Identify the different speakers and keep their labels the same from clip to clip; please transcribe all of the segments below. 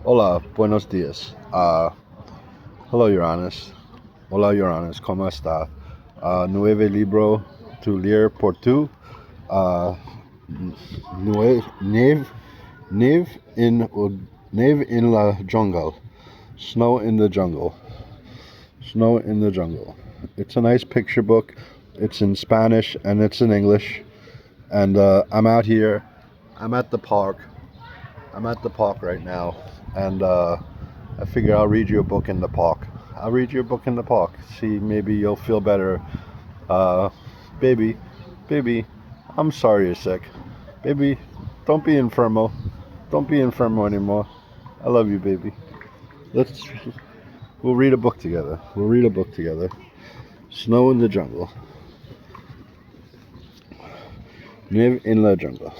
Speaker 1: Hola, buenos días. Hello, Yorainis. Hola, Yorainis. ¿Cómo está? Nueve libro tu leer por tu. Uh, neve, neve in neve in la jungle. Snow in the jungle. Snow in the jungle. It's a nice picture book. It's in Spanish and it's in English. And I'm out here. I'm at the park. I'm at the park right now, and I figure I'll read you a book in the park. I'll read you a book in the park. See, maybe you'll feel better. Uh, baby, baby, I'm sorry you're sick. Baby, don't be infirmo. Don't be infirmo anymore. I love you, baby. We'll read a book together. We'll read a book together. Snow in the jungle. Live in la jungle.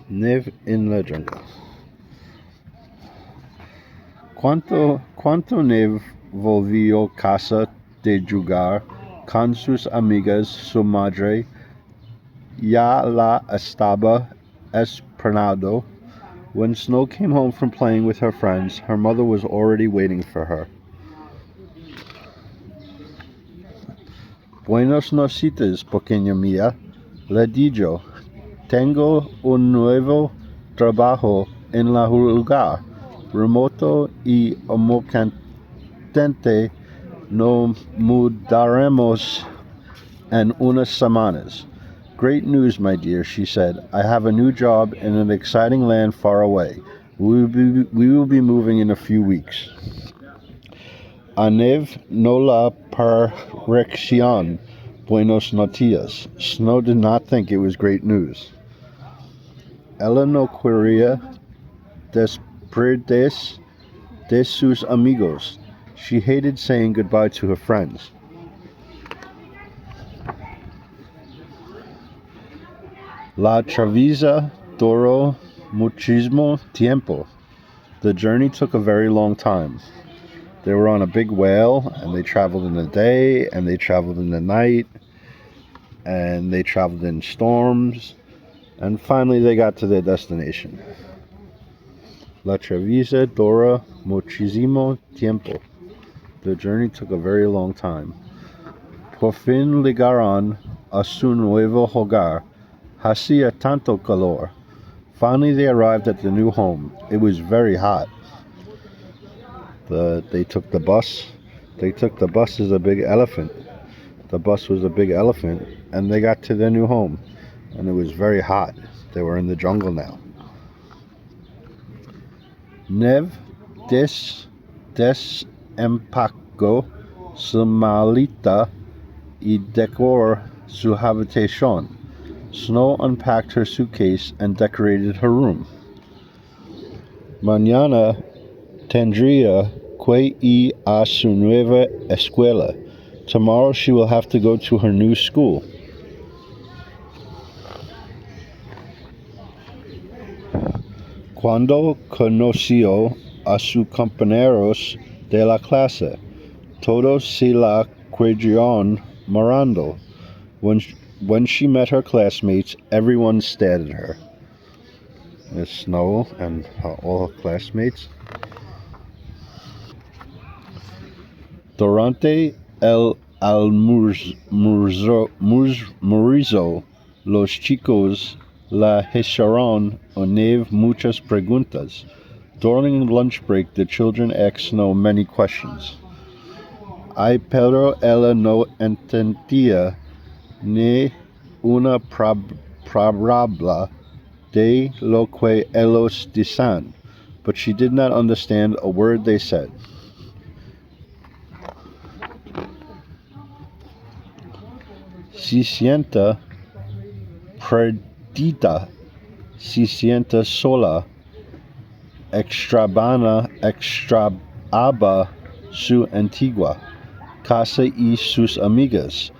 Speaker 1: Live in la jungle. Cuánto neve volvió casa de jugar con sus amigas su madre ya la estaba esperando. When Snow came home from playing with her friends, her mother was already waiting for her. Buenos nocitas, pequeña mía, le dijo. Tengo un nuevo trabajo en la lugar, remoto y amocantente. No mudaremos en unas semanas. Great news, my dear, she said. I have a new job in an exciting land far away. We will be moving in a few weeks. A neve no la parecían buenos noticias. Snow did not think it was great news. Ella no quería despedirse de sus amigos. She hated saying goodbye to her friends. La travesa duró muchísimo tiempo. The journey took a very long time. They were on a big whale, and they traveled in the day, and they traveled in the night, and they traveled in storms, and finally they got to their destination. La travesa duró muchísimo tiempo. The journey took a very long time. Por fin llegaron a su nuevo hogar. Hacía tanto calor. Finally they arrived at the new home. It was very hot. They took the bus. They took the bus as a big elephant. The bus was a big elephant, and they got to their new home. And it was very hot. They were in the jungle now. Neve desempacó su maleta y decoró su habitación. Snow unpacked her suitcase and decorated her room. Mañana tendría que ir a su nueva escuela. Tomorrow she will have to go to her new school. Cuando conoció a sus compañeros de la clase, todos se la creyeron mirando. When she met her classmates, everyone stared at her. There's Snow and all her classmates. Durante el almuerzo, los chicos la hicieron a Neve muchas preguntas. During lunch break, the children asked Snow many questions. Ay, pero ella no entendía ni una palabra de lo que ellos decían, but she did not understand a word they said. Se sienta perdida, se sienta sola, extrañaba su antigua casa y sus amigas.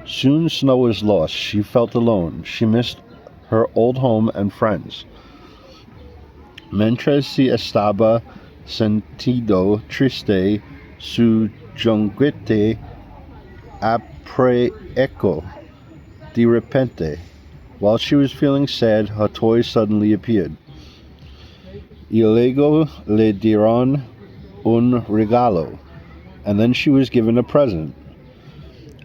Speaker 1: Soon Snow was lost. She felt alone. She missed her old home and friends. Mientras se estaba sentido triste, su juguete apareció. De repente, while she was feeling sad, her toy suddenly appeared. Y luego le dieron un regalo, and then she was given a present.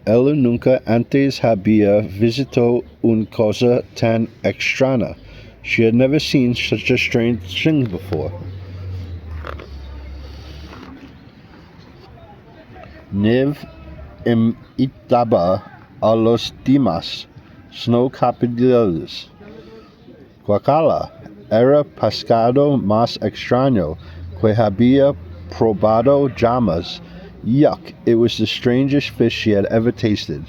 Speaker 1: Ella nunca antes había visto una cosa tan extraña. She had never seen such a strange thing before. Nev imitaba a los demás. Snow copied the others. Guacala era pescado más extraño que había probado jamás. Yuck, it was the strangest fish she had ever tasted.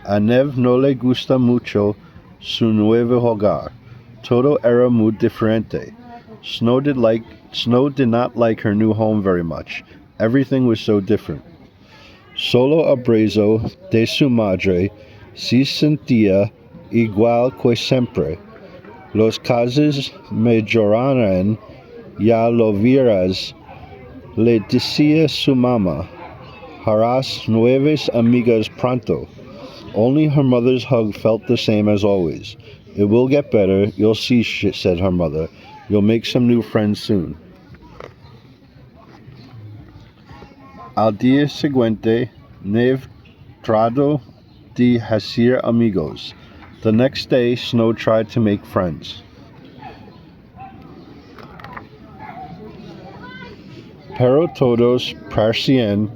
Speaker 1: A Nev no le gusta mucho su nuevo hogar. Todo era muy diferente. Snow did not like her new home very much. Everything was so different. Solo abrazo de su madre se sentía igual que siempre. Los casos mejoraron, ya lo verás, le decía su mamá. Harás nuevas amigas pronto. Only her mother's hug felt the same as always. It will get better, you'll see, said her mother. You'll make some new friends soon. Al día siguiente, Neve trató de hacer amigos. The next day, Snow tried to make friends. Pero todos parecían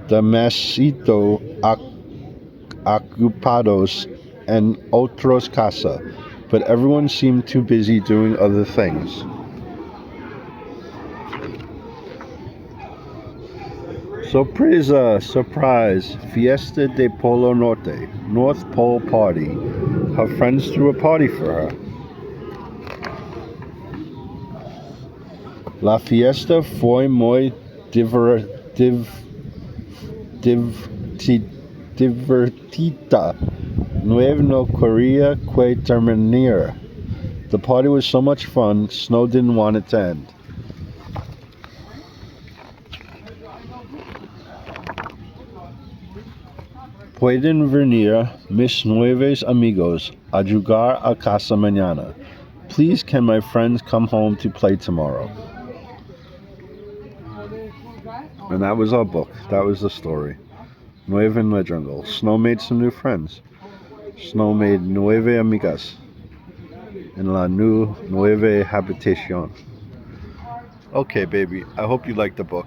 Speaker 1: demasiado ocupados en otras cosas, but everyone seemed too busy doing other things. Sorpresa, surprise, Fiesta de Polo Norte, North Pole Party. Her friends threw a party for her. La fiesta fue muy divertida. Nueve no quería que terminara. The party was so much fun, Snow didn't want it to end. Pueden venir mis nuevos amigos a jugar a casa mañana. Please, can my friends come home to play tomorrow? And that was our book. That was the story. Nueve en la jungle. Snow made some new friends. Snow made nueve amigas in la nueve habitación. Okay, baby. I hope you liked the book.